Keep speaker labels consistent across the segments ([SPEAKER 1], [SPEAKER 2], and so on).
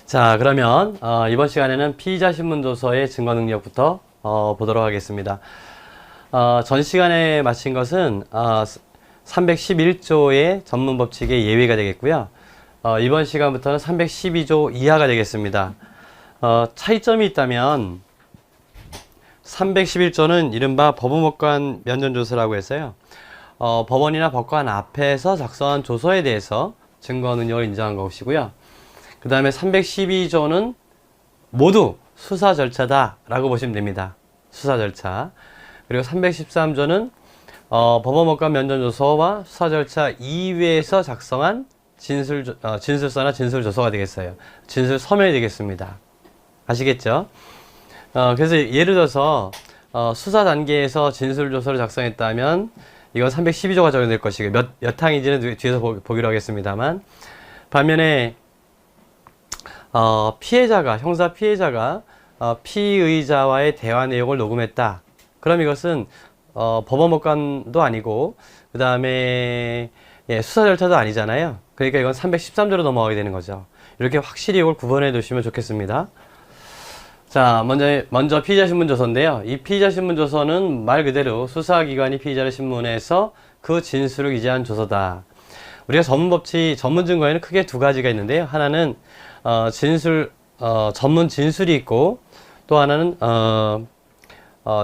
[SPEAKER 1] 자, 그러면 이번 시간에는 피의자 신문조서의 증거 능력부터 보도록 하겠습니다. 전 시간에 마친 것은 311조의 전문 법칙의 예외가 되겠고요. 이번 시간부터는 312조 이하가 되겠습니다. 차이점이 있다면 311조는 이른바 법무법관 면전조서라고 했어요. 법원이나 법관 앞에서 작성한 조서에 대해서 증거 능력을 인정한 것이고요. 그 다음에 312조는 모두 수사 절차다 라고 보시면 됩니다. 수사 절차. 그리고 313조는 법원법관 면전조서와 수사 절차 이외에서 작성한 진술서나 진술조서가 되겠어요. 진술 서면이 되겠습니다. 아시겠죠? 그래서 예를 들어서 수사 단계에서 진술조서를 작성했다면 이건 312조가 적용될 것이고 몇 항인지는 뒤에서 보기로 하겠습니다만, 반면에 형사 피해자가 피의자와의 대화 내용을 녹음했다. 그럼 이것은 법원법관도 아니고 그 다음에 수사 절차도 아니잖아요. 그러니까 이건 313조로 넘어가게 되는 거죠. 이렇게 확실히 이걸 구분해 두시면 좋겠습니다. 자, 먼저 피의자 신문조서인데요. 이 피의자 신문조서는 말 그대로 수사기관이 피의자를 신문해서 그 진술을 기재한 조서다. 우리가 전문 증거에는 크게 두 가지가 있는데요. 하나는 전문 진술이 있고, 또 하나는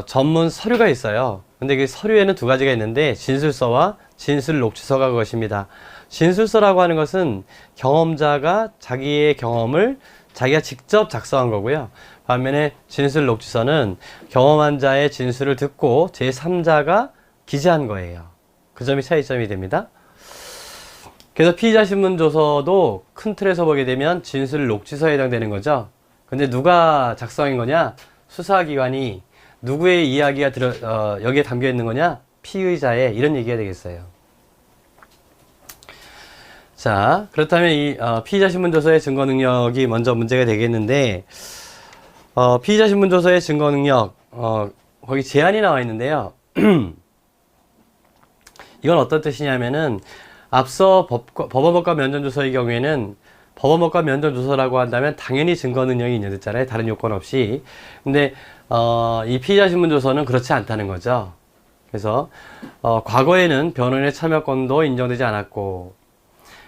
[SPEAKER 1] 전문 서류가 있어요. 근데 그 서류에는 두 가지가 있는데 진술서와 진술 녹취서가 그것입니다. 진술서라고 하는 것은 경험자가 자기의 경험을 자기가 직접 작성한 거고요. 반면에 진술 녹취서는 경험한 자의 진술을 듣고 제3자가 기재한 거예요. 그 점이 차이점이 됩니다. 그래서 피의자 신문조서도 큰 틀에서 보게 되면 진술 녹취서에 해당되는 거죠. 근데 누가 작성한 거냐? 수사기관이 누구의 이야기가 여기에 담겨 있는 거냐? 피의자의, 이런 얘기가 되겠어요. 자, 그렇다면 이 피의자 신문조서의 증거 능력이 먼저 문제가 되겠는데, 피의자 신문조서의 증거 능력, 거기 제한이 나와 있는데요. 이건 어떤 뜻이냐면은, 앞서 법원법관 면전조서의 경우에는 법원법관 면전조서라고 한다면 당연히 증거 능력이 인정됐잖아요. 다른 요건 없이. 근데 이 피의자 신문조서는 그렇지 않다는 거죠. 그래서 과거에는 변호인의 참여권도 인정되지 않았고,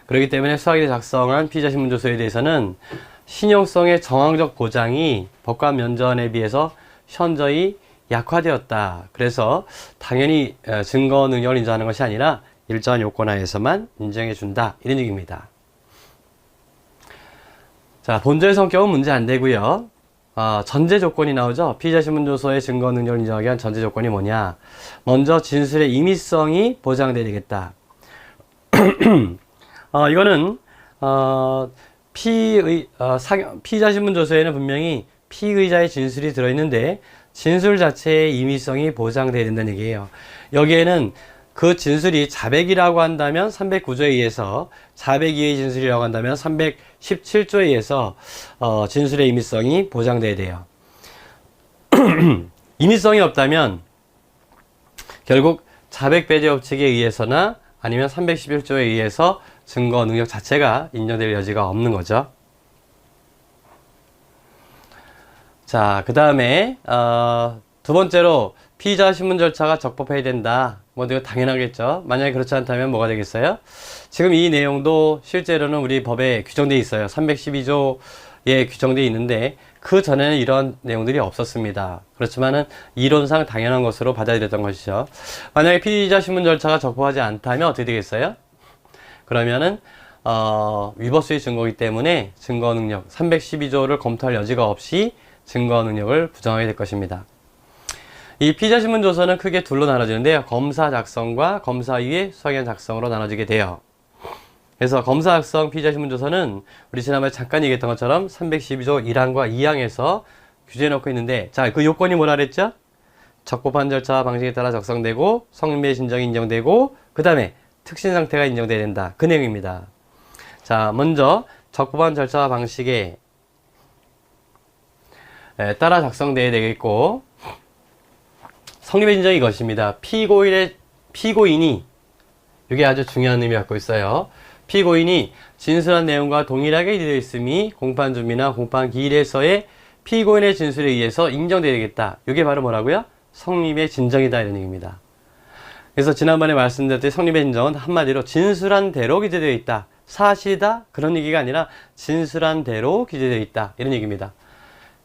[SPEAKER 1] 그렇기 때문에 수사기관이 작성한 피의자 신문조서에 대해서는 신용성의 정황적 보장이 법관 면전에 비해서 현저히 약화되었다. 그래서 당연히 증거 능력을 인정하는 것이 아니라 일정한 요건 하에서만 인정해 준다, 이런 얘기입니다. 자, 본조의 성격은 문제 안 되고요. 전제 조건이 나오죠. 피의자 신문조서의 증거 능력을 인정하기 위한 전제 조건이 뭐냐? 먼저 진술의 임의성이 보장돼야 되겠다. 이거는 피의자 신문조서에는 분명히 피의자의 진술이 들어있는데 진술 자체의 임의성이 보장돼야 된다는 얘기예요. 여기에는 그 진술이 자백이라고 한다면 309조에 의해서, 자백이의 진술이라고 한다면 317조에 의해서 진술의 임의성이 보장돼야 돼요. 임의성이 없다면 결국 자백 배제 법칙에 의해서나 아니면 311조에 의해서 증거 능력 자체가 인정될 여지가 없는 거죠. 자, 그 다음에 두 번째로 피의자 신문 절차가 적법해야 된다. 뭐 이거 당연하겠죠. 만약에 그렇지 않다면 뭐가 되겠어요? 지금 이 내용도 실제로는 우리 법에 규정되어 있어요. 312조에 규정되어 있는데 그 전에는 이런 내용들이 없었습니다. 그렇지만은 이론상 당연한 것으로 받아들였던 것이죠. 만약에 피의자 신문 절차가 적법하지 않다면 어떻게 되겠어요? 그러면은 위법수의 증거이기 때문에 증거 능력 312조를 검토할 여지가 없이 증거 능력을 부정하게 될 것입니다. 이 피의자 신문조서는 크게 둘로 나눠지는데요. 검사 작성과 검사 위의 수사기관 작성으로 나눠지게 돼요. 그래서 검사 작성 피의자 신문조서는 우리 지난번에 잠깐 얘기했던 것처럼 312조 1항과 2항에서 규정해 놓고 있는데, 자, 그 요건이 뭐라 그랬죠? 적법한 절차와 방식에 따라 작성되고 성인의 신정이 인정되고 그 다음에 특신 상태가 인정돼야 된다. 그 내용입니다. 자, 먼저 적법한 절차와 방식에 따라 작성돼야 되겠고, 성립의 진정이 이것입니다. 피고인이, 이게 아주 중요한 의미를 갖고 있어요. 피고인이 진술한 내용과 동일하게 기재되어 있음이 공판 준비나 공판 기일에서의 피고인의 진술에 의해서 인정되겠다. 이게 바로 뭐라고요? 성립의 진정이다 이런 얘기입니다. 그래서 지난번에 말씀드렸듯이 성립의 진정은 한마디로 진술한 대로 기재되어 있다. 사실이다 그런 얘기가 아니라 진술한 대로 기재되어 있다 이런 얘기입니다.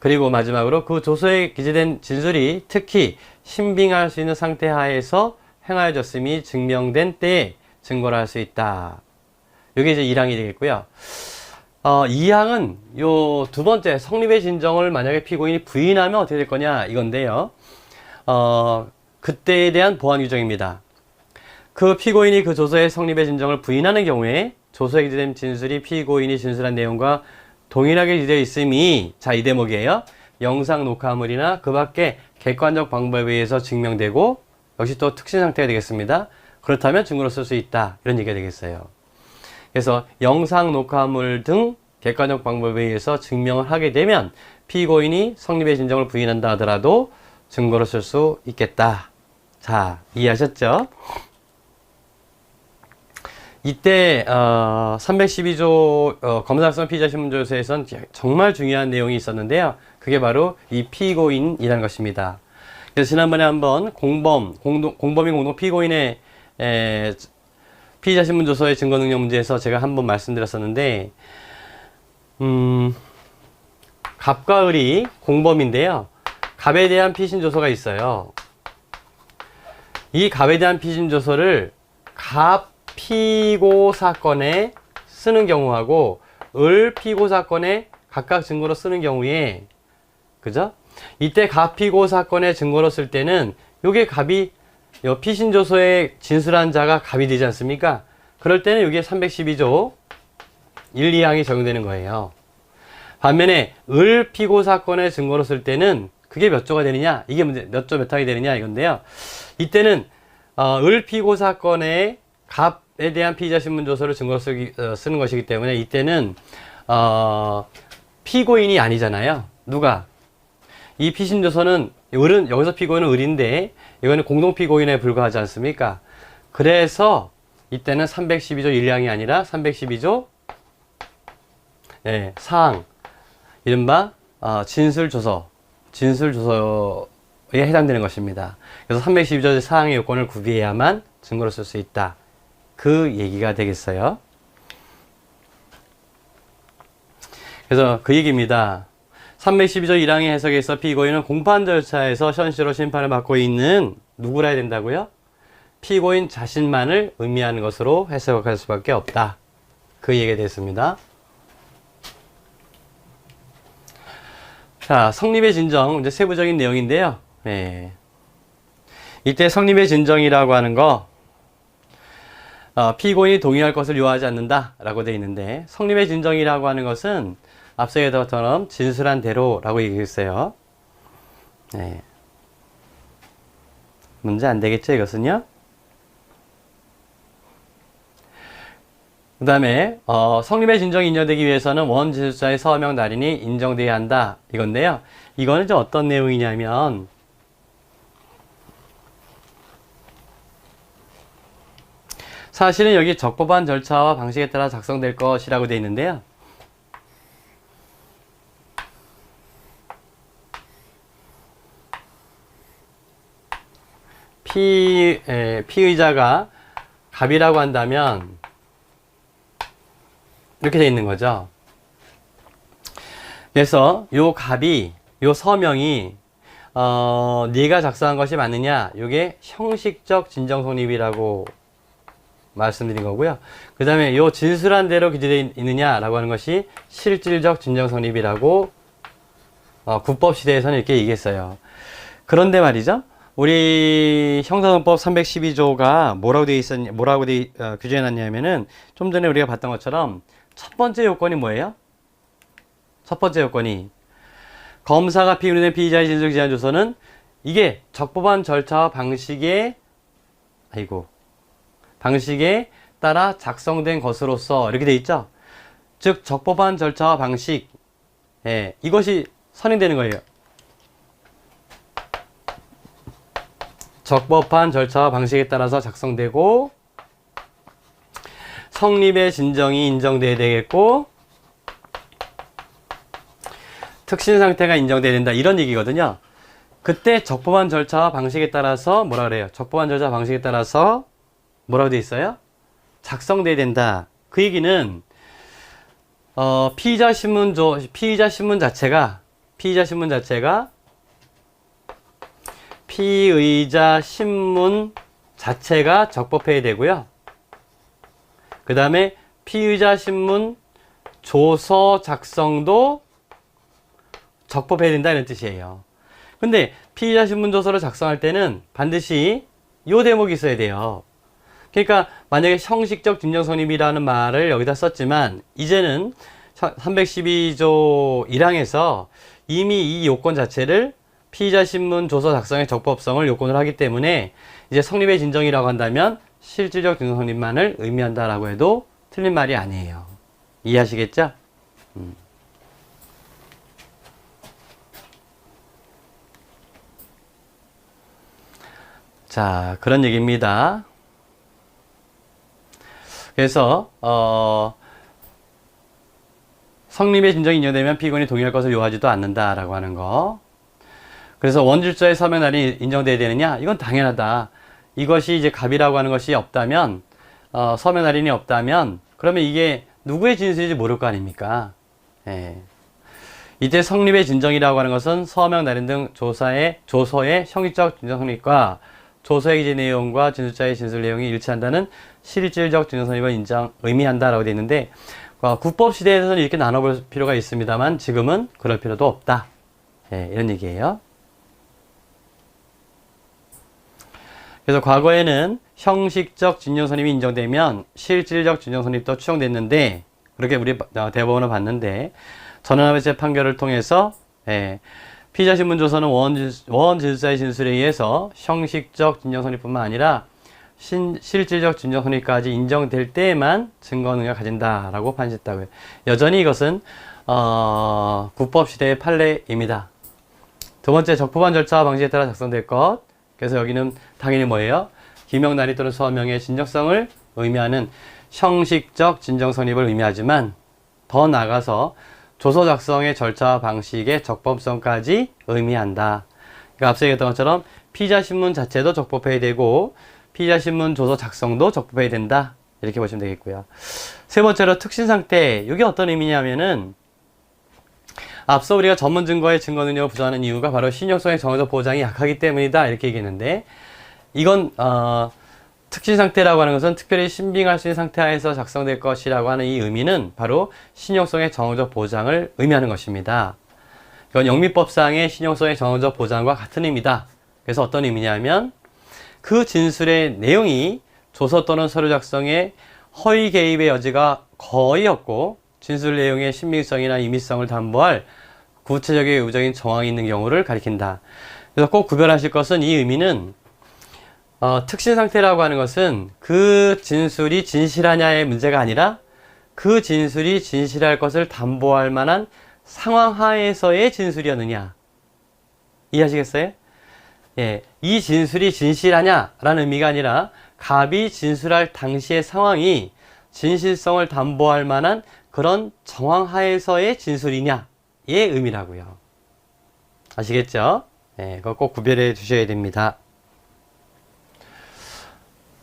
[SPEAKER 1] 그리고 마지막으로 그 조서에 기재된 진술이 특히 신빙할 수 있는 상태 하에서 행하여졌음이 증명된 때에 증거를 할 수 있다. 이게 이제 1항이 되겠고요. 2항은 요 두 번째 성립의 진정을 만약에 피고인이 부인하면 어떻게 될 거냐 이건데요. 그때에 대한 보완 규정입니다. 그 피고인이 그 조서의 성립의 진정을 부인하는 경우에 조서에 기재된 진술이 피고인이 진술한 내용과 동일하게 기재되어 있음이 자, 이 대목이에요. 영상 녹화물이나 그 밖에 객관적 방법에 의해서 증명되고 역시 또 특신 상태가 되겠습니다. 그렇다면 증거로 쓸 수 있다. 이런 얘기가 되겠어요. 그래서 영상 녹화물 등 객관적 방법에 의해서 증명을 하게 되면 피고인이 성립의 진정을 부인한다 하더라도 증거로 쓸 수 있겠다. 자, 이해하셨죠? 이때 312조 검사성 피의자 신문조서에선 정말 중요한 내용이 있었는데요. 그게 바로 이 피고인이라는 것입니다. 그래서 지난번에 한번 공범인 공동 피고인의 피의자 신문조서의 증거능력 문제에서 제가 한번 말씀드렸었는데 갑과 을이 공범인데요. 갑에 대한 피신조서가 있어요. 이 갑에 대한 피신조서를 갑 피고 사건에 쓰는 경우하고 을 피고 사건에 각각 증거로 쓰는 경우에 그죠? 이때 갑 피고 사건의 증거로 쓸 때는 요게 갑이 요 피신조서에 진술한 자가 갑이 되지 않습니까? 그럴 때는 요게 312조 1, 2항이 적용되는 거예요. 반면에 을 피고 사건의 증거로 쓸 때는 그게 몇 조가 되느냐? 이게 문제, 몇 조 몇 항이 되느냐 이건데요. 이때는 을 피고 사건의 갑에 대한 피의자 신문조서를 증거로 쓰는 것이기 때문에 이때는 피고인이 아니잖아요. 누가? 이 피신조서는 을은 여기서 피고인은 을인데 이거는 공동피고인에 불과하지 않습니까? 그래서 이때는 312조 1항이 아니라 312조 4항 이른바 진술조서에 해당되는 것입니다. 그래서 312조 4항의 요건을 구비해야만 증거로 쓸 수 있다. 그 얘기가 되겠어요. 그래서 그 얘기입니다. 312조 1항의 해석에서 피고인은 공판 절차에서 현시로 심판을 받고 있는 누구라 해야 된다고요? 피고인 자신만을 의미하는 것으로 해석할 수밖에 없다. 그 얘기가 됐습니다. 자, 성립의 진정, 이제 세부적인 내용인데요. 이때 성립의 진정이라고 하는 거, 피고인이 동의할 것을 요하지 않는다 라고 되어 있는데, 성립의 진정이라고 하는 것은 앞서 얘기한 것처럼 진술한 대로라고 얘기했어요. 문제 안 되겠죠, 이것은요? 그 다음에 성립의 진정이 인정되기 위해서는 원진술자의 서명 날인이 인정돼야 한다 이건데요. 이거는 이제 어떤 내용이냐면 사실은 여기 적법한 절차와 방식에 따라 작성될 것이라고 되어 있는데요. 피의자가 갑이라고 한다면 이렇게 되어 있는 거죠. 그래서 요 갑이, 요 서명이 네가 작성한 것이 맞느냐? 요게 형식적 진정 성립이라고 말씀드린 거고요. 그 다음에 요 진술한 대로 기재되어 있느냐라고 하는 것이 실질적 진정 성립이라고 국법 시대에서는 이렇게 얘기했어요. 그런데 말이죠. 우리 형사소송법 312조가 뭐라고 규정해 놨냐면은 좀 전에 우리가 봤던 것처럼 첫 번째 요건이 뭐예요? 첫 번째 요건이 검사가 피의된 피의자의 진술 기재한 조서는 이게 적법한 절차와 방식에 따라 작성된 것으로서 이렇게 돼 있죠. 즉 적법한 절차와 방식 이것이 선행되는 거예요. 적법한 절차와 방식에 따라서 작성되고 성립의 진정이 인정돼야 되겠고 특신 상태가 인정돼야 된다 이런 얘기거든요. 그때 적법한 절차와 방식에 따라서 뭐라 그래요? 적법한 절차 방식에 따라서 뭐라고 돼 있어요? 작성돼야 된다. 그 얘기는 피의자 신문 자체가 피의자 신문 자체가 적법해야 되고요. 그 다음에 피의자 신문 조서 작성도 적법해야 된다 이런 뜻이에요. 근데 피의자 신문 조서를 작성할 때는 반드시 요 대목이 있어야 돼요. 그러니까 만약에 형식적 진정 성립이라는 말을 여기다 썼지만 이제는 312조 1항에서 이미 이 요건 자체를 피의자 신문 조서 작성의 적법성을 요건을 하기 때문에 이제 성립의 진정이라고 한다면 실질적 진정 성립만을 의미한다라고 해도 틀린 말이 아니에요. 이해하시겠죠? 자, 그런 얘기입니다. 그래서 성립의 진정이 인정되면 피고인이 동의할 것을 요하지도 않는다라고 하는 거. 그래서 원질서의 서명 날이 인정돼야 되느냐? 이건 당연하다. 이것이 이제 갑이라고 하는 것이 없다면 서명 날인이 없다면 그러면 이게 누구의 진술인지 모를 거 아닙니까? 예. 이때 성립의 진정이라고 하는 것은 서명 날인 등 조서의 형식적 진정 성립과 조서의 기재 내용과 진술자의 진술 내용이 일치한다는 실질적 진정 성립을 의미한다라고 되어 있는데 국법 시대에서는 이렇게 나눠볼 필요가 있습니다만 지금은 그럴 필요도 없다. 예, 이런 얘기예요. 그래서 과거에는 형식적 진정선입이 인정되면 실질적 진정선입도 추정됐는데 그렇게 우리 대법원을 봤는데 전원합의체 판결을 통해서 피의자 신문 조서는 원 진술자의 진술에 의해서 형식적 진정선입뿐만 아니라 실질적 진정선입까지 인정될 때에만 증거 능력을 가진다라고 판시했다고요. 여전히 이것은 국법 시대의 판례입니다. 두 번째, 적법한 절차와 방식에 따라 작성될 것. 그래서 여기는 당연히 뭐예요? 기명 난이 또는 서명의 진정성을 의미하는 형식적 진정성립을 의미하지만 더 나아가서 조서 작성의 절차와 방식의 적법성까지 의미한다. 그러니까 앞서 얘기했던 것처럼 피의자 신문 자체도 적법해야 되고 피의자 신문 조서 작성도 적법해야 된다. 이렇게 보시면 되겠고요. 세 번째로 특신 상태. 이게 어떤 의미냐면은 앞서 우리가 전문 증거의 증거 능력을 부정하는 이유가 바로 신용성의 정서적 보장이 약하기 때문이다. 이렇게 얘기했는데 이건 특신 상태라고 하는 것은 특별히 신빙할 수 있는 상태 하에서 작성될 것이라고 하는 이 의미는 바로 신용성의 정서적 보장을 의미하는 것입니다. 이건 영미법상의 신용성의 정서적 보장과 같은 의미다. 그래서 어떤 의미냐면 그 진술의 내용이 조서 또는 서류 작성에 허위 개입의 여지가 거의 없고 진술 내용의 신빙성이나 임의성을 담보할 구체적인 의무적인 정황이 있는 경우를 가리킨다. 그래서 꼭 구별하실 것은 이 의미는 특신 상태라고 하는 것은 그 진술이 진실하냐의 문제가 아니라 그 진술이 진실할 것을 담보할 만한 상황 하에서의 진술이었느냐. 이해하시겠어요? 예, 이 진술이 진실하냐라는 의미가 아니라 갑이 진술할 당시의 상황이 진실성을 담보할 만한 그런 정황 하에서의 진술이냐의 의미라고요. 아시겠죠? 예, 그거 꼭 구별해 주셔야 됩니다.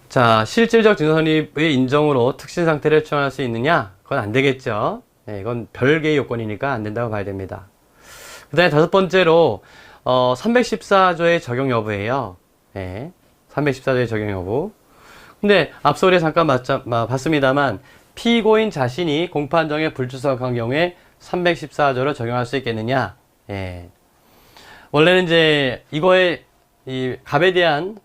[SPEAKER 1] 자, 실질적 진술성립의 인정으로 특신 상태를 추정할 수 있느냐? 그건 안 되겠죠. 예, 이건 별개의 요건이니까 안 된다고 봐야 됩니다. 그 다음에 다섯 번째로 314조의 적용 여부예요. 예, 314조의 적용 여부. 근데 앞서 우리 잠깐 봤습니다만 피고인 자신이 공판정에 불출석한 경우에 314조를 적용할 수 있겠느냐? 예. 원래는 이제 이거에 이 갑에 대한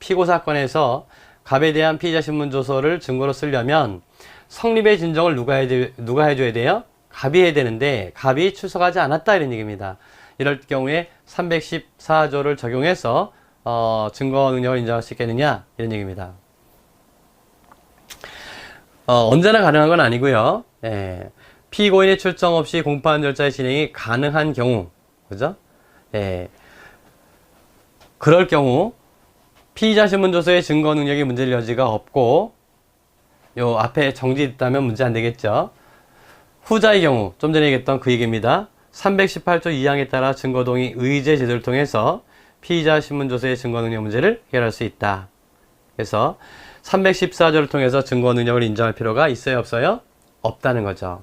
[SPEAKER 1] 피고 사건에서 갑에 대한 피의자 신문 조서를 증거로 쓰려면 성립의 진정을 누가 해줘야 돼요? 갑이 해야 되는데 갑이 출석하지 않았다 이런 얘기입니다. 이럴 경우에 314조를 적용해서 증거 능력을 인정할 수 있겠느냐 이런 얘기입니다. 언제나 가능한 건 아니고요. 예, 피고인의 출정 없이 공판 절차의 진행이 가능한 경우, 그죠? 예, 그럴 경우 피의자 신문 조서의 증거 능력이 문제될 여지가 없고 요 앞에 정지됐다면 문제 안 되겠죠. 후자의 경우 좀 전에 얘기했던 그 얘기입니다. 318조 2항에 따라 증거동의 의제 제도를 통해서 피의자 신문조서의 증거능력 문제를 해결할 수 있다. 그래서 314조를 통해서 증거능력을 인정할 필요가 있어요, 없어요? 없다는 거죠.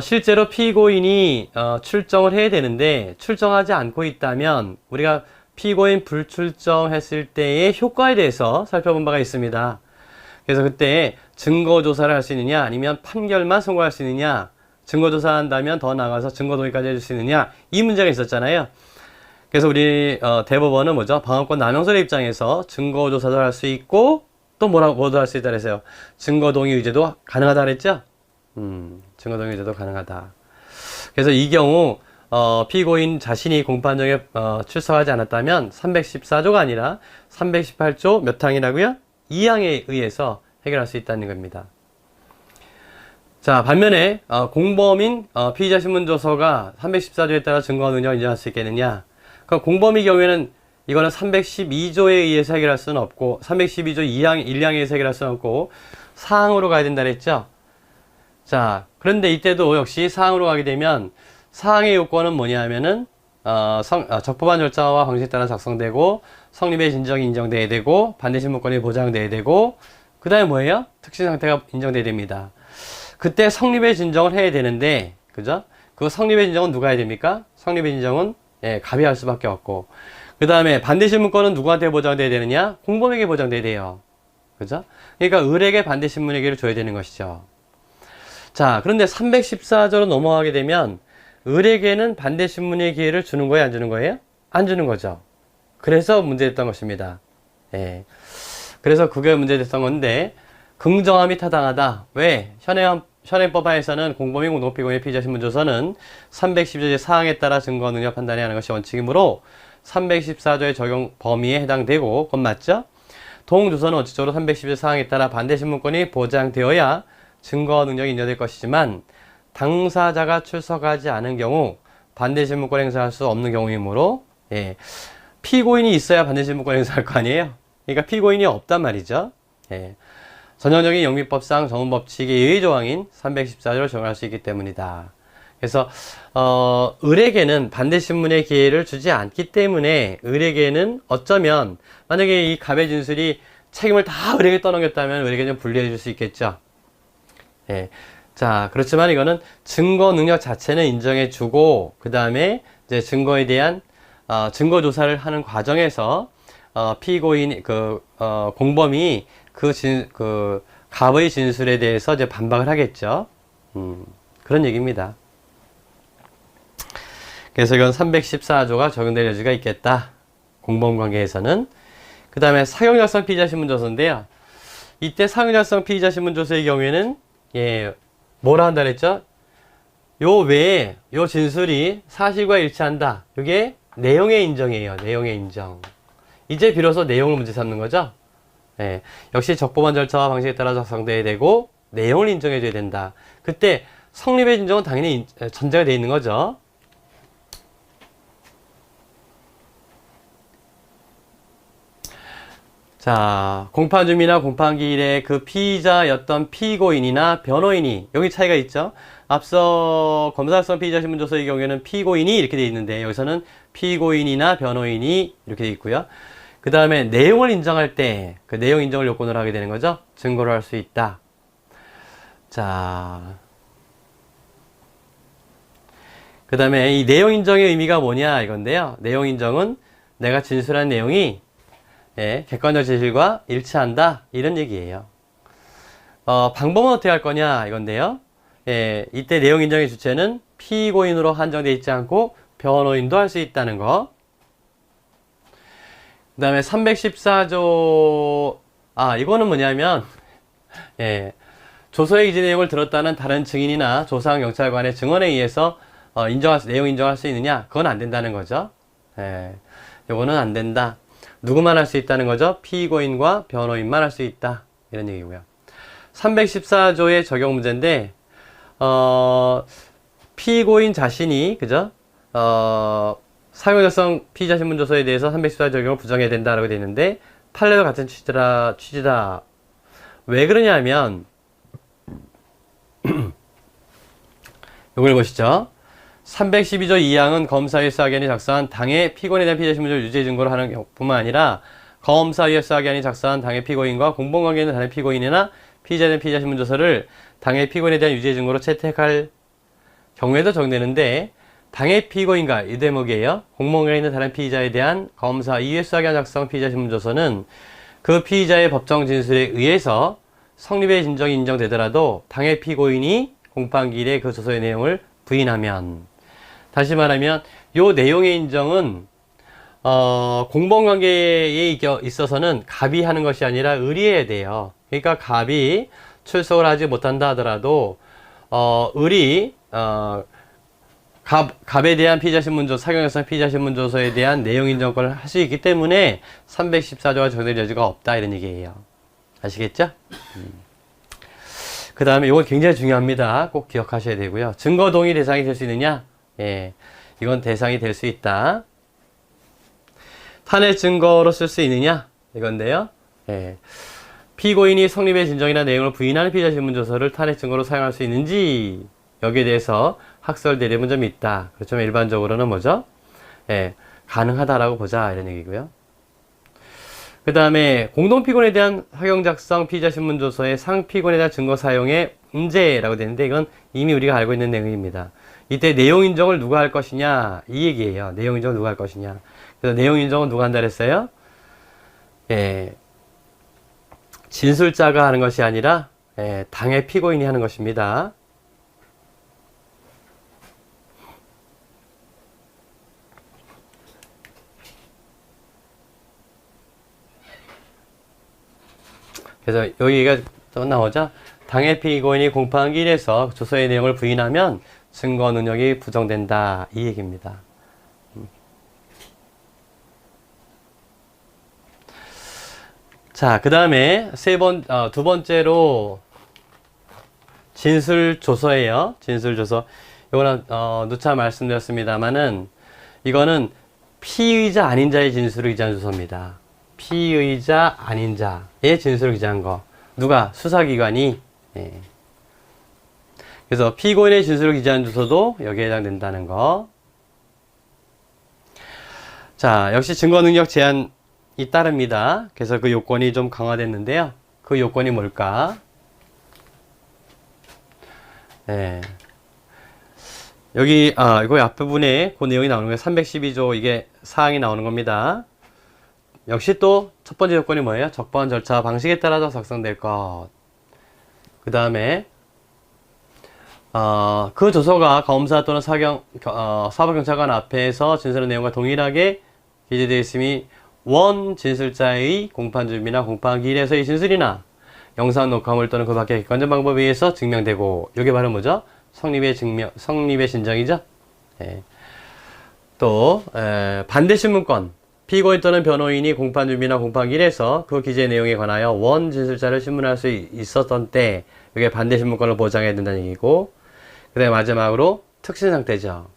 [SPEAKER 1] 실제로 피고인이 출정을 해야 되는데 출정하지 않고 있다면 우리가 피고인 불출정했을 때의 효과에 대해서 살펴본 바가 있습니다. 그래서 그때 증거조사를 할 수 있느냐 아니면 판결만 선고할 수 있느냐, 증거조사한다면 더 나가서 증거동의까지 해줄 수 있느냐, 이 문제가 있었잖아요. 그래서 우리 대법원은 뭐죠? 방어권 남용설의 입장에서 증거조사도 할 수 있고 또 뭐도 할 수 있다 그랬어요. 증거동의 의제도 가능하다 그랬죠? 증거동의 의제도 가능하다. 그래서 이 경우 피고인 자신이 공판정에 출석하지 않았다면 314조가 아니라 318조 몇 항이라고요? 2항에 의해서 해결할 수 있다는 겁니다. 자, 반면에 공범인 피의자 신문조서가 314조에 따라 증거 능력을 인정할 수 있겠느냐? 그럼 공범의 경우에는 이거는 312조에 의해서 해결할 수는 없고 312조 2항, 1항에 의해서 해결할 수는 없고 사항으로 가야 된다 그랬죠? 자, 그런데 이때도 역시 사항으로 가게 되면 사항의 요건은 뭐냐 하면은 적법한 절차와 방식에 따라 작성되고 성립의 진정이 인정돼야 되고 반대 신문권이 보장돼야 되고 그 다음에 뭐예요? 특신 상태가 인정돼야 됩니다. 그때 성립의 진정을 해야 되는데 그죠? 그 성립의 진정은 누가 해야 됩니까? 성립의 진정은 갑이 할 수밖에 없고 그 다음에 반대 신문권은 누구한테 보장돼야 되느냐? 공범에게 보장돼야 돼요. 그죠? 그러니까 을에게 반대 신문에게를 줘야 되는 것이죠. 자, 그런데 314조로 넘어가게 되면 을에게는 반대 신문의 기회를 주는 거예요? 안 주는 거예요? 안 주는 거죠. 그래서 문제됐던 것입니다. 그래서 그게 문제됐던 건데 긍정함이 타당하다. 왜? 현행법 하에서는 공범인 공동피고인의 피의자 신문조서는 310조의 사항에 따라 증거 능력 판단해야 하는 것이 원칙이므로 314조의 적용 범위에 해당되고 그건 맞죠? 동조서는 원칙적으로 310조 사항에 따라 반대 신문권이 보장되어야 증거 능력이 인정될 것이지만 당사자가 출석하지 않은 경우 반대 신문권 행사할 수 없는 경우이므로 피고인이 있어야 반대 신문권 행사할 거 아니에요. 그러니까 피고인이 없단 말이죠. 전형적인 영미법상 정원법칙의 예의 조항인 314조를 적용할 수 있기 때문이다. 그래서 을에게는 반대 신문의 기회를 주지 않기 때문에 을에게는 어쩌면 만약에 이 갑의 진술이 책임을 다 을에게 떠넘겼다면 을에게 좀 불리해 줄 수 있겠죠. 자, 그렇지만 이거는 증거 능력 자체는 인정해 주고 그 다음에 이제 증거에 대한 증거 조사를 하는 과정에서 피고인 공범이 갑의 진술에 대해서 이제 반박을 하겠죠. 그런 얘기입니다. 그래서 이건 314조가 적용될 여지가 있겠다. 공범 관계에서는. 그 다음에 사용자성 피의자 신문조서인데요. 이때 사용자성 피의자 신문조서의 경우에는 뭐라 한다 그랬죠? 요 외에 요 진술이 사실과 일치한다. 이게 내용의 인정이에요. 내용의 인정. 이제 비로소 내용을 문제 삼는 거죠. 역시 적법한 절차와 방식에 따라 작성돼야 되고 내용을 인정해 줘야 된다. 그때 성립의 진정은 당연히 전제가 되어 있는 거죠. 자, 공판 중이나 공판 기일에 그 피의자였던 피고인이나 변호인이 여기 차이가 있죠. 앞서 검사성 피의자 신문조서의 경우에는 피고인이 이렇게 되어 있는데 여기서는 피고인이나 변호인이 이렇게 되어 있고요. 그 다음에 내용을 인정할 때 그 내용 인정을 요건으로 하게 되는 거죠. 증거를 할 수 있다. 자, 그 다음에 이 내용 인정의 의미가 뭐냐 이건데요. 내용 인정은 내가 진술한 내용이 객관적 진실과 일치한다 이런 얘기예요. 방법은 어떻게 할 거냐 이건데요. 이때 내용 인정의 주체는 피고인으로 한정되어 있지 않고 변호인도 할 수 있다는 거. 그 다음에 314조 이거는 뭐냐면 조서의 기재 내용을 들었다는 다른 증인이나 조사한 경찰관의 증언에 의해서 내용 인정할 수 있느냐? 그건 안 된다는 거죠. 이거는 안 된다. 누구만 할 수 있다는 거죠? 피고인과 변호인만 할 수 있다. 이런 얘기고요. 314조의 적용 문제인데 피고인 자신이 그죠? 사용자성 피의자 신문조서에 대해서 314조 적용을 부정해야 된다라고 되어 있는데 판례도 같은 취지다. 왜 그러냐면 이걸 보시죠. 312조 2항은 검사위에 수사기관이 작성한 당의 피고인에 대한 피의자 신문조를 유죄 증거로 하는 뿐만 아니라 검사위에 수사기관이 작성한 당의 피고인과 공범관계 있는 당의 피고인이나 피의자에 대한 피의자 신문조서를 당의 피고인에 대한 유죄 증거로 채택할 경우에도 적용되는데, 당의 피고인과 이 대목이에요. 공범관계 있는 다른 피의자에 대한 검사 이외 수사기관 작성 피의자 신문조서는 그 피의자의 법정 진술에 의해서 성립의 진정이 인정되더라도 당의 피고인이 공판기일에 그 조서의 내용을 부인하면, 다시 말하면 요 내용의 인정은 공범관계에 있어서는 갑이 하는 것이 아니라 을이 돼요. 그러니까 갑이 출석을 하지 못한다 하더라도 을이 갑에 대한 피의자신문조서, 사경영상 피의자신문조서에 대한 내용 인정권을 할 수 있기 때문에 314조가 적용될 여지가 없다, 이런 얘기예요. 아시겠죠? 그 다음에 이건 굉장히 중요합니다. 꼭 기억하셔야 되고요. 증거 동의 대상이 될 수 있느냐? 예, 이건 대상이 될 수 있다. 탄핵 증거로 쓸 수 있느냐? 이건데요. 예, 피고인이 성립의 진정이나 내용을 부인하는 피의자 신문조서를 탄핵 증거로 사용할 수 있는지, 여기에 대해서 학설 대립은 좀 있다. 그렇지만 일반적으로는 뭐죠? 예, 가능하다라고 보자, 이런 얘기고요. 그 다음에 공동피고인에 대한 사경 작성 피의자 신문조서의 상피고인에 대한 증거 사용의 문제라고 되는데, 이건 이미 우리가 알고 있는 내용입니다. 이때 내용 인정을 누가 할 것이냐, 이 얘기예요. 내용 인정을 누가 할 것이냐. 그래서 내용 인정은 누가 한다 그랬어요? 예, 진술자가 하는 것이 아니라 당의 피고인이 하는 것입니다. 그래서 여기가 또 나오죠. 당의 피고인이 공판기일에서 조서의 내용을 부인하면 증거 능력이 부정된다, 이 얘기입니다. 자, 그 다음에 두 번째로 진술조서예요. 진술조서. 이거는 누차 말씀드렸습니다만은, 이거는 피의자 아닌 자의 진술을 기재한 조서입니다. 피의자 아닌 자의 진술을 기재한 거. 누가? 수사기관이. 예. 그래서 피고인의 진술을 기재한 조서도 여기에 해당된다는 거. 자, 역시 증거 능력 제한이 따릅니다. 그래서 그 요건이 좀 강화됐는데요. 그 요건이 뭘까? 예. 여기, 이거 앞부분에 그 내용이 나오는 거예요. 312조 이게 사항이 나오는 겁니다. 역시 또 첫 번째 요건이 뭐예요? 적법한 절차 방식에 따라서 작성될 것. 그 다음에 그 조서가 검사 또는 사법경찰관 앞에서 진술의 내용과 동일하게 기재되어 있음이 원 진술자의 공판 준비나 공판 기일에서의 진술이나 영상 녹화물 또는 그 밖의 객관적 방법에 의해서 증명되고, 이게 바로 뭐죠? 성립의 진정이죠. 예. 또 반대 신문권, 피고인 또는 변호인이 공판 준비나 공판 기일에서 그 기재 내용에 관하여 원 진술자를 신문할 수 있었던 때, 이게 반대 신문권을 보장해야 된다는 얘기고, 그 다음에 마지막으로 특신 상태죠.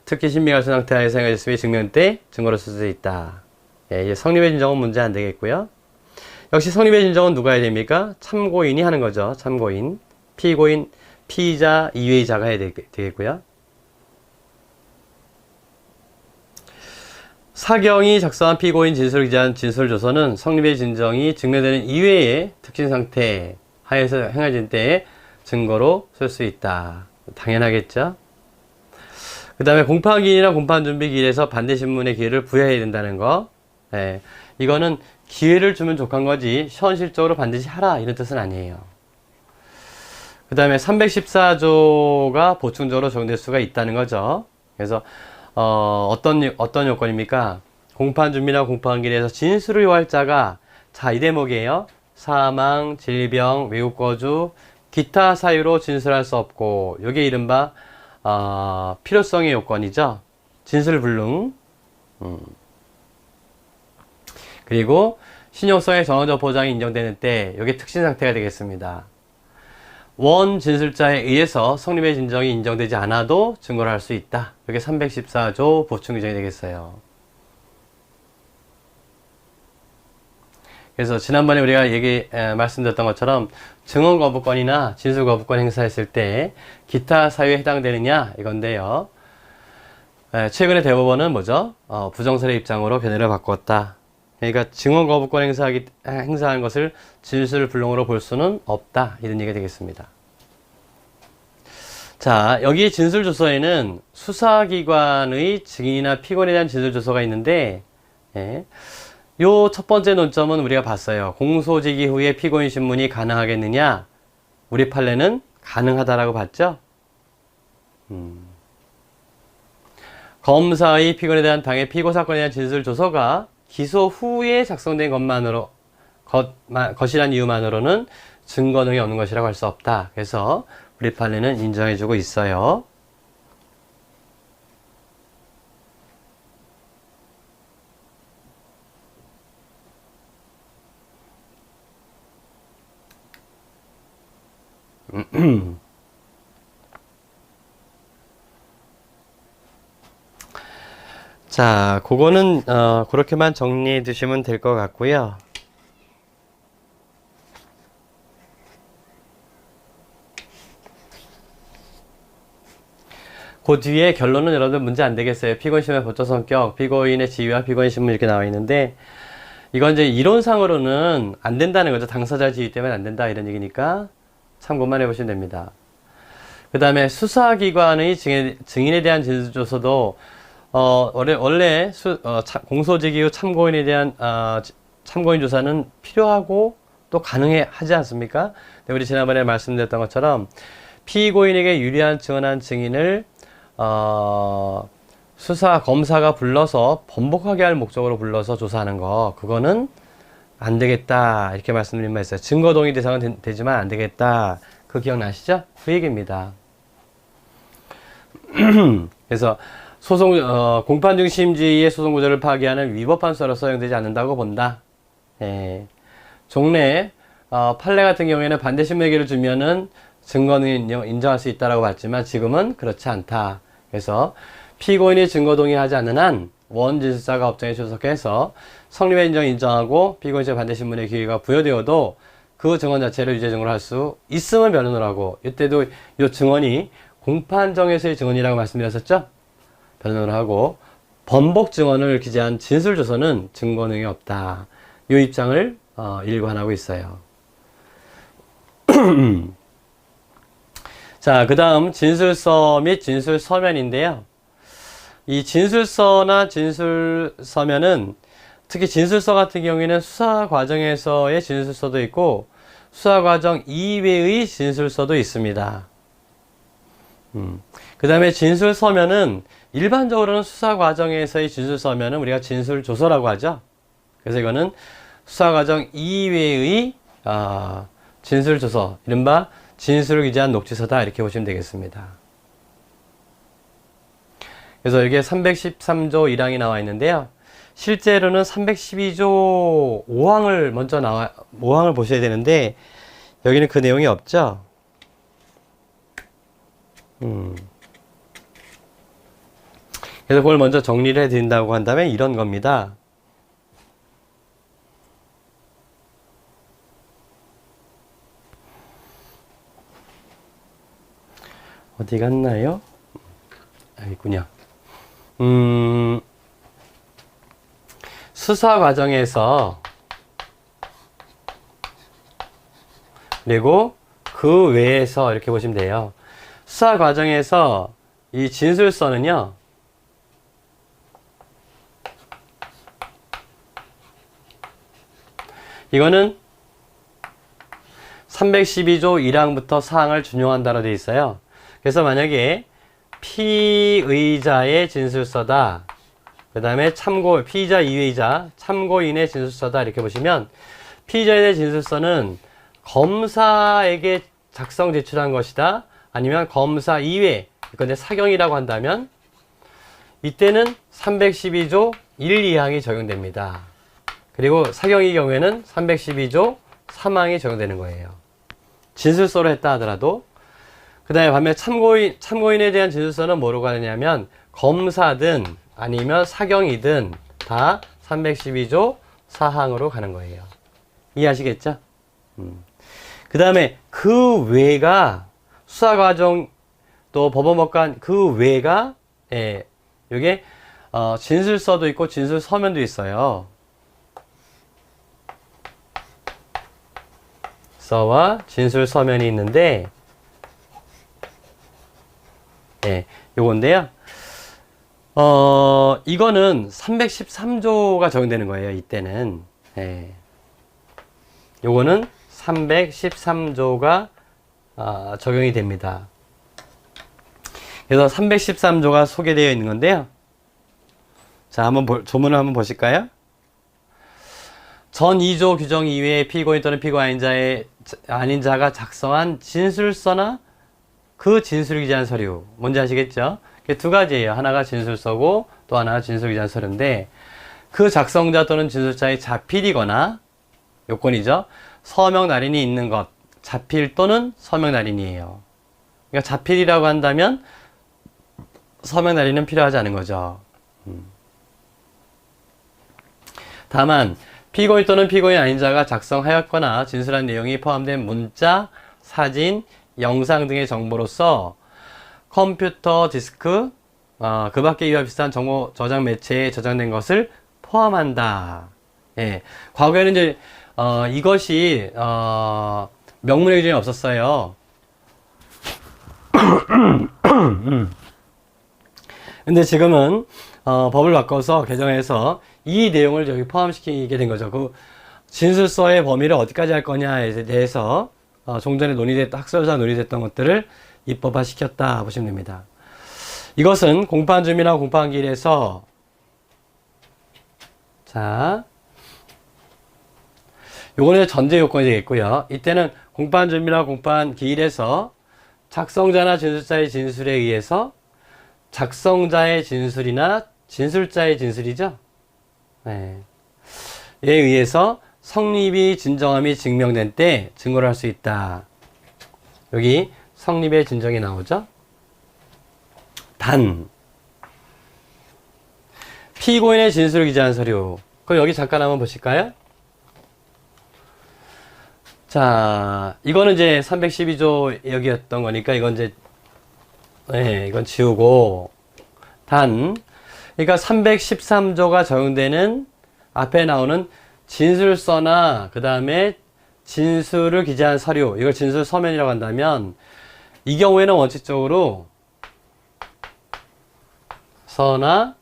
[SPEAKER 1] 특히 신빙할수 상태 하에서 행해졌음이 증명 때 증거로 쓸 수 있다. 예, 이제 성립의 진정은 문제 안 되겠고요. 역시 성립의 진정은 누가 해야 됩니까? 참고인이 하는 거죠. 참고인. 피고인, 피의자 이외의 자가 해야 되겠고요. 사경이 작성한 피고인 진술을 기재한 진술조서는 성립의 진정이 증명되는 이외의 특신 상태 하에서 행해진 때에 증거로 쓸 수 있다. 당연하겠죠? 그 다음에 공판기일이나 공판준비기일에서 반대신문의 기회를 부여해야 된다는 거. 예, 이거는 기회를 주면 족한 거지 현실적으로 반드시 하라, 이런 뜻은 아니에요. 그 다음에 314조가 보충적으로 적용될 수가 있다는 거죠. 그래서 어떤 요건입니까? 공판준비나 공판기일에서 진술을 요할 자가, 자, 이 대목이에요. 사망, 질병, 외국 거주, 기타 사유로 진술할 수 없고, 요게 이른바 필요성의 요건이죠. 진술불능. 그리고 신용성의 정황적 보장이 인정되는 때, 요게 특신상태가 되겠습니다. 원 진술자에 의해서 성립의 진정이 인정되지 않아도 증거를 할 수 있다. 요게 314조 보충 규정이 되겠어요. 그래서 지난번에 우리가 말씀드렸던 것처럼 증언 거부권이나 진술 거부권 행사했을 때 기타 사유에 해당되느냐 이건데요. 최근에 대법원은 뭐죠? 부정설의 입장으로 견해를 바꿨다. 그러니까 증언 거부권 행사한 것을 진술 불능으로 볼 수는 없다. 이런 얘기가 되겠습니다. 자, 여기 진술 조서에는 수사기관의 증인이나 피고인에 대한 진술 조서가 있는데, 요 첫 번째 논점은 우리가 봤어요. 공소제기 후에 피고인 신문이 가능하겠느냐? 우리 판례는 가능하다라고 봤죠? 검사의 피고인에 대한 당해 피고 사건에 대한 진술 조서가 기소 후에 작성된 것이란 이유만으로는 증거 능이 없는 것이라고 할 수 없다. 그래서 우리 판례는 인정해주고 있어요. 자, 그거는 그렇게만 정리해 두시면 될 것 같고요. 그 뒤에 결론은 여러분들 문제 안 되겠어요. 피고인 신문의 법적 성격, 피고인의 지위와 피고인 신문 이렇게 나와 있는데, 이건 이제 이론상으로는 안 된다는 거죠. 당사자 지위 때문에 안 된다 이런 얘기니까 참고만 해보시면 됩니다. 그 다음에 수사기관의 증인에 대한 진술조서도 원래 공소제기 후 참고인에 대한 참고인 조사는 필요하고 또 가능하지 않습니까? 근데 우리 지난번에 말씀드렸던 것처럼 피고인에게 유리한 증언한 증인을 검사가 불러서 번복하게 할 목적으로 불러서 조사하는 거, 그거는 안 되겠다 이렇게 말씀드린 바 있어요. 증거 동의 대상은 되지만 안 되겠다. 그 기억나시죠? 그 얘기입니다. 그래서 공판 중심주의의 소송 구조를 파괴하는 위법한 수사로서 사용되지 않는다고 본다. 종래 판례 같은 경우에는 반대 신문에게를 주면은 증거는 인정할 수 있다라고 봤지만 지금은 그렇지 않다. 그래서 피고인이 증거 동의하지 않는 한 원진술사가 업장에 출석해서 성립의 인정 인정하고 피고인 측 반대 신문의 기회가 부여되어도 그 증언 자체를 유죄 증언을 할 수 있으면 변론을 하고, 이때도 이 증언이 공판정에서의 증언이라고 말씀드렸었죠? 변론을 하고, 번복 증언을 기재한 진술 조서는 증거 능이 없다. 이 입장을 일관하고 있어요. 자, 그 다음 진술서 및 진술서면인데요. 이 진술서나 진술서면은 특히 진술서 같은 경우에는 수사 과정에서의 진술서도 있고 수사 과정 이외의 진술서도 있습니다. 그 다음에 진술서면은 일반적으로는 수사 과정에서의 진술서면은 우리가 진술조서라고 하죠. 그래서 이거는 수사 과정 이외의 진술조서, 이른바 진술을 기재한 녹취서다 이렇게 보시면 되겠습니다. 그래서 여기에 313조 1항이 나와 있는데요. 실제로는 312조 5항을 보셔야 되는데 여기는 그 내용이 없죠. 그래서 그걸 먼저 정리를 해 드린다고 한다면 이런 겁니다. 어디 갔나요? 여기 있군요. 수사 과정에서 그리고 그 외에서 이렇게 보시면 돼요. 수사 과정에서 이 진술서는요, 이거는 312조 1항부터 4항을 준용한다로 되어 있어요. 그래서 만약에 피의자의 진술서다, 그 다음에 피의자 이외의자, 참고인의 진술서다 이렇게 보시면, 피의자에 대한 진술서는 검사에게 작성 제출한 것이다, 아니면 검사 이외, 이건 이제 사경이라고 한다면 이때는 312조 1, 2항이 적용됩니다. 그리고 사경의 경우에는 312조 3항이 적용되는 거예요. 진술서로 했다 하더라도. 그 다음에 반면 참고인에 대한 진술서는 뭐로 가느냐면 검사든 아니면 사경이든 다 312조 4항으로 가는 거예요. 이해하시겠죠? 그 다음에 그 외가 수사과정 또 법원법관 그 외가 예, 요게 진술서도 있고 진술서면도 있어요. 서와 진술서면이 있는데 예, 요건데요. 이거는 313조가 적용되는 거예요. 이때는 예. 요거는 313조가 적용이 됩니다. 그래서 313조가 소개되어 있는 건데요. 자, 조문을 한번 보실까요? 전 2조 규정 이외에 피고인 또는 피고 아닌 자가 작성한 진술서나 그 진술을 기재한 서류. 뭔지 아시겠죠? 두 가지예요. 하나가 진술서고 또 하나가 진술을 기재한 서류인데 그 작성자 또는 진술자의 자필이거나 요건이죠. 서명 날인이 있는 것. 자필 또는 서명 날인이에요. 그러니까 자필이라고 한다면 서명 날인은 필요하지 않은 거죠. 다만 피고인 또는 피고인 아닌 자가 작성하였거나 진술한 내용이 포함된 문자, 사진, 영상 등의 정보로서 컴퓨터 디스크, 그 밖에 이와 비슷한 정보 저장 매체에 저장된 것을 포함한다. 예. 과거에는 이제, 이것이, 명문의 규정이 없었어요. 근데 지금은, 법을 바꿔서 개정해서 이 내용을 여기 포함시키게 된 거죠. 그 진술서의 범위를 어디까지 할 거냐에 대해서 종전에 학설사 논의됐던 것들을 입법화 시켰다 보시면 됩니다. 이것은 공판 중이나 공판 기일에서 자, 요거는 전제 요건이 되겠고요. 이때는 공판 준비나 공판 기일에서 작성자나 진술자의 진술에 의해서 작성자의 진술이나 진술자의 진술이죠. 네. 에 의해서 성립이 진정함이 증명된 때 증거를 할 수 있다. 여기 성립의 진정이 나오죠. 단 피고인의 진술을 기재한 서류. 그럼 여기 잠깐 한번 보실까요? 자, 이거는 이제 312조 여기였던 거니까 이건 이제 이건 지우고 단 그러니까 313조가 적용되는 앞에 나오는 진술서나 그 다음에 진술을 기재한 서류, 이걸 진술 서면이라고 한다면 이 경우에는 원칙적으로 서나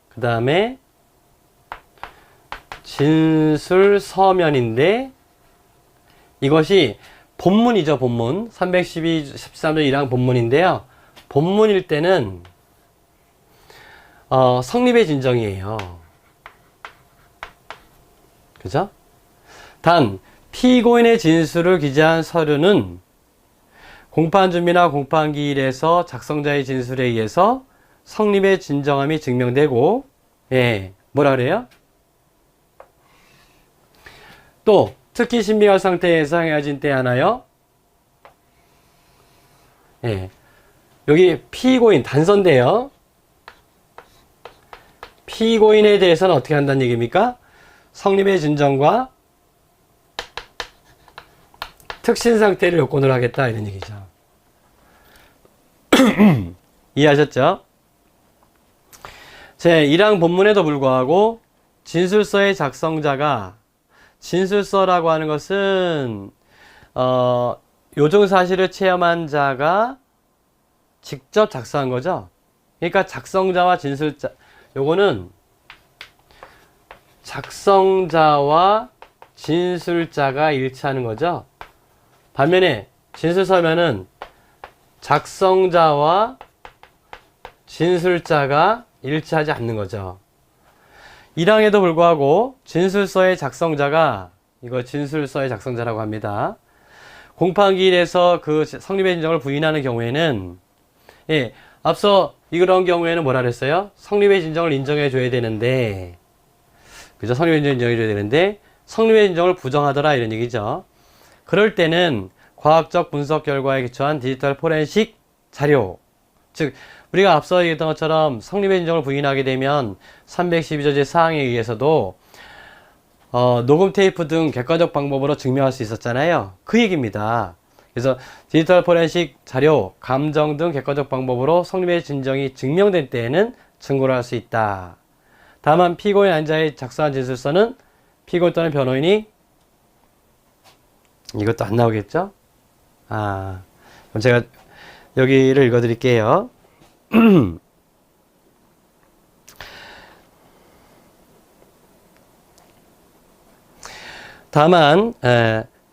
[SPEAKER 1] 그 다음에 진술 서면인데 이것이 본문이죠. 본문 313조 1항 본문인데요. 본문일 때는 성립의 진정이에요. 그죠? 단 피고인의 진술을 기재한 서류는 공판 준비나 공판 기일에서 작성자의 진술에 의해서 성립의 진정함이 증명되고 뭐라 그래요? 또 특히 신빙한 상태에서 행해진 때 하나요? 여기 피고인 단서인데요. 피고인에 대해서는 어떻게 한다는 얘기입니까? 성립의 진정과 특신 상태를 요건으로 하겠다 이런 얘기죠. 이해하셨죠? 제 1항 본문에도 불구하고 진술서의 작성자가 진술서라고 하는 것은 요정 사실을 체험한 자가 직접 작성한 거죠. 그러니까 작성자와 진술자 요거는 작성자와 진술자가 일치하는 거죠. 반면에 진술서면은 작성자와 진술자가 일치하지 않는 거죠. 1항에도 불구하고 진술서의 작성자가 이거 진술서의 작성자라고 합니다. 공판기일에서 그 성립의 진정을 부인하는 경우에는 앞서 이런 경우에는 뭐라 그랬어요? 성립의 진정을 인정해 줘야 되는데 그죠? 성립의 진정을 인정해 줘야 되는데 성립의 진정을 부정하더라 이런 얘기죠. 그럴 때는 과학적 분석 결과에 기초한 디지털 포렌식 자료 즉 우리가 앞서 얘기했던 것처럼 성립의 진정을 부인하게 되면 312조 제4항에 의해서도 녹음 테이프 등 객관적 방법으로 증명할 수 있었잖아요. 그 얘기입니다. 그래서 디지털 포렌식 자료, 감정 등 객관적 방법으로 성립의 진정이 증명된 때에는 증거를 할 수 있다. 다만 피고인 안자의 작성한 진술서는 피고인 또는 변호인이 이것도 안 나오겠죠? 그럼 제가 여기를 읽어드릴게요. 다만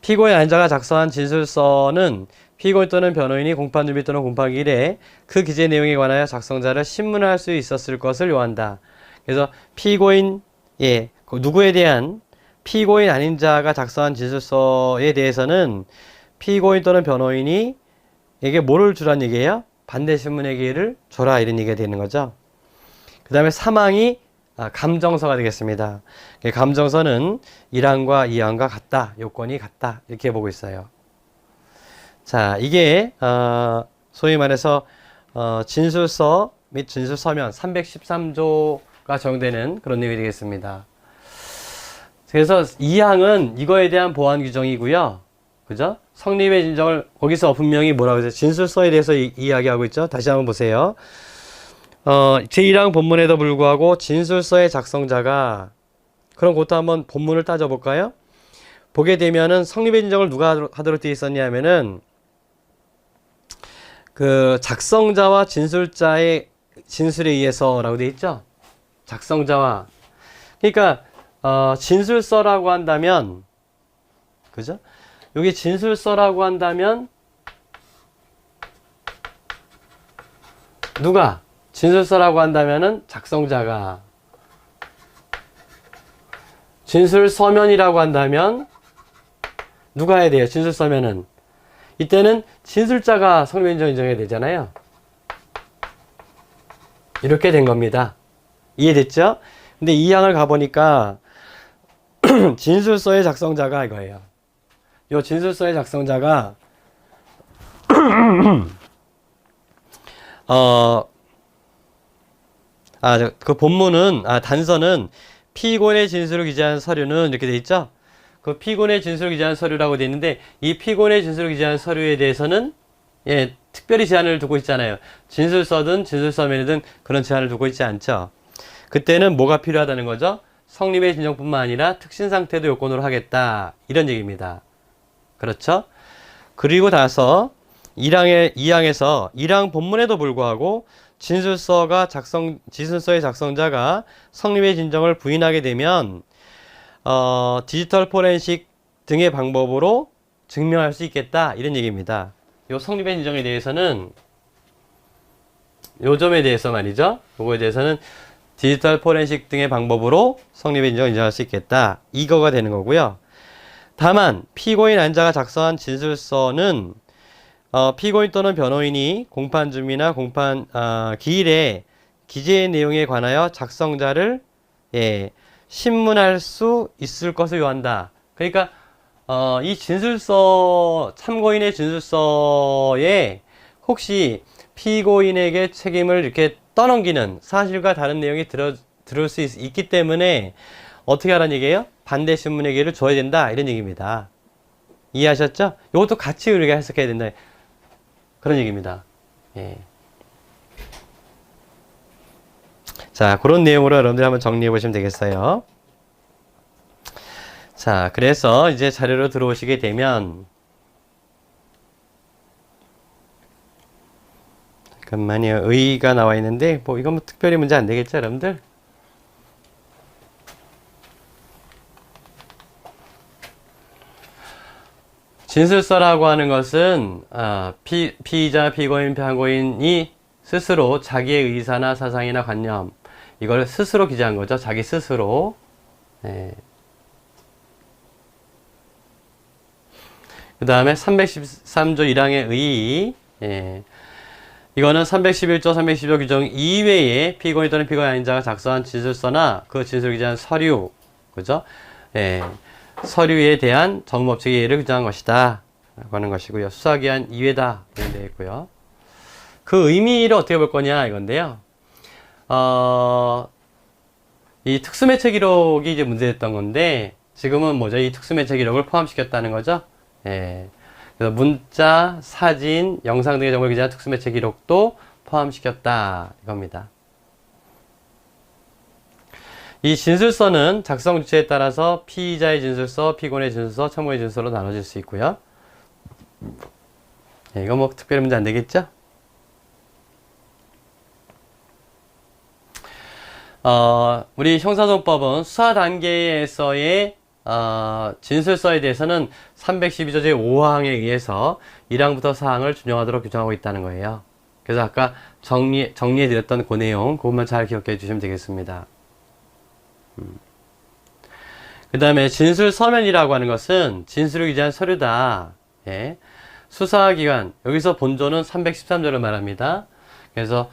[SPEAKER 1] 피고인 안자가 작성한 진술서는 피고인 또는 변호인이 공판 준비 또는 공판 기일에 그 기재 내용에 관하여 작성자를 신문할 수 있었을 것을 요한다. 그래서 피고인, 그 누구에 대한 피고인 아닌 자가 작성한 진술서에 대해서는 피고인 또는 변호인이 이게 뭐를 주란 얘기예요? 반대 신문의 기회를 줘라 이런 얘기가 되는 거죠. 그 다음에 사망이 감정서가 되겠습니다. 감정서는 1항과 2항과 같다. 요건이 같다. 이렇게 보고 있어요. 자, 이게 소위 말해서 진술서 및 진술서면 313조가 적용되는 그런 내용이 되겠습니다. 그래서 2항은 이거에 대한 보완 규정이고요. 그죠? 성립의 진정을 거기서 분명히 뭐라고 해서 진술서에 대해서 이야기하고 있죠. 다시 한번 보세요. 제1항 본문에도 불구하고 진술서의 작성자가 그럼 그것도 한번 본문을 따져볼까요? 보게 되면은 성립의 진정을 누가 하도록 되어 있었냐면은 그 작성자와 진술자의 진술에 의해서라고 되어 있죠. 작성자와 그러니까 진술서라고 한다면 그죠? 여기 진술서라고 한다면 누가? 진술서라고 한다면은 작성자가 진술서면이라고 한다면 누가 해야 돼요? 진술서면은 이때는 진술자가 성립의 진정 인정해야 되잖아요. 이렇게 된 겁니다. 이해됐죠? 근데 이 항을 가보니까 진술서의 작성자가 이거예요. 요 진술서의 작성자가 그 본문은 단서는 피고인의 진술을 기재한 서류는 이렇게 돼 있죠. 그 피고인의 진술을 기재한 서류라고 돼 있는데 이 피고인의 진술을 기재한 서류에 대해서는 특별히 제한을 두고 있잖아요. 진술서든 진술서면이든 그런 제한을 두고 있지 않죠. 그때는 뭐가 필요하다는 거죠? 성립의 진정뿐만 아니라 특신 상태도 요건으로 하겠다 이런 얘기입니다. 그렇죠? 그리고 나서 2항에서 1항 본문에도 불구하고 진술서의 작성자가 성립의 진정을 부인하게 되면 디지털 포렌식 등의 방법으로 증명할 수 있겠다 이런 얘기입니다. 요 성립의 진정에 대해서는 요 점에 대해서 말이죠. 요거에 대해서는 디지털 포렌식 등의 방법으로 성립의 진정을 인정할 수 있겠다. 이거가 되는 거고요. 다만 피고인 안자가 작성한 진술서는 피고인 또는 변호인이 공판 준비나 공판 기일에 기재의 내용에 관하여 작성자를 신문할 수 있을 것을 요한다. 그러니까 이 진술서 참고인의 진술서에 혹시 피고인에게 책임을 이렇게 떠넘기는 사실과 다른 내용이 들을 수 있기 때문에 어떻게 하라는 얘기예요? 반대 신문의 기회를 줘야 된다 이런 얘기입니다. 이해하셨죠? 이것도 같이 우리가 해석해야 된다 그런 얘기입니다. 자, 그런 내용으로 여러분들 한번 정리해 보시면 되겠어요. 자, 그래서 이제 자료로 들어오시게 되면 잠깐만요. 의의가 나와 있는데 뭐 이건 뭐 특별히 문제 안 되겠죠, 여러분들? 진술서라고 하는 것은 피의자, 피고인, 변고인이 스스로 자기의 의사나 사상이나 관념 이걸 스스로 기재한 거죠. 자기 스스로. 그 다음에 313조 1항의 의의 이거는 311조, 312조 규정 이외에 피고인 또는 피고인 아닌 자가 작성한 진술서나 그 진술을 기재한 서류 그죠? 서류에 대한 전문법칙의 예를 규정한 것이다 라고 하는 것이고요. 수사기한 이외다 이런 되어 있고요. 그 의미를 어떻게 볼 거냐 이건데요. 이 특수매체 기록이 이제 문제됐던 건데 지금은 뭐죠? 이 특수매체 기록을 포함시켰다는 거죠. 예. 그래서 문자, 사진, 영상 등의 정보를 기재한 특수매체 기록도 포함시켰다 이겁니다. 이 진술서는 작성 주체에 따라서 피의자의 진술서, 피고인의 진술서, 청구인의 진술서로 나눠질 수 있고요. 예, 이거 뭐 특별히 문제 안 되겠죠? 우리 형사소송법은 수사 단계에서의 진술서에 대해서는 312조 제5항에 의해서 1항부터 4항을 준용하도록 규정하고 있다는 거예요. 그래서 아까 정리해드렸던 그 내용, 그것만 잘 기억해 주시면 되겠습니다. 그 다음에 진술서면이라고 하는 것은 진술을 기재한 서류다. 예. 수사기관, 여기서 본조는 313조를 말합니다. 그래서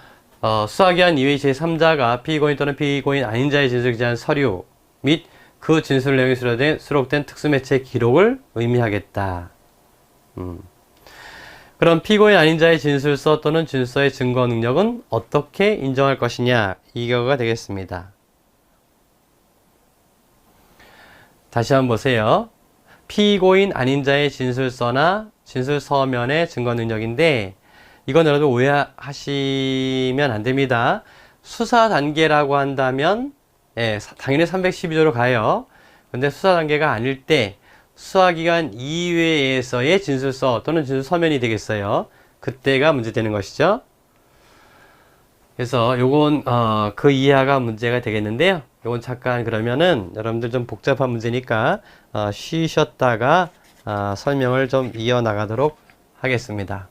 [SPEAKER 1] 수사기관 이외의 제3자가 피고인 또는 피고인 아닌 자의 진술을 기재한 서류 및 그 진술 내용이 수록된 특수매체 기록을 의미하겠다. 그럼 피고인 아닌 자의 진술서 또는 진술서의 증거 능력은 어떻게 인정할 것이냐, 이거가 되겠습니다. 다시 한번 보세요. 피고인 아닌 자의 진술서나 진술서면의 증거 능력인데, 이건 여러분 오해하시면 안 됩니다. 수사 단계라고 한다면 당연히 312조로 가요. 근데 수사 단계가 아닐 때 수사기관 이외에서의 진술서 또는 진술서면이 되겠어요. 그때가 문제되는 것이죠. 그래서 요건 그 이하가 문제가 되겠는데요. 요건 잠깐 그러면은 여러분들 좀 복잡한 문제니까 쉬셨다가 설명을 좀 이어나가도록 하겠습니다.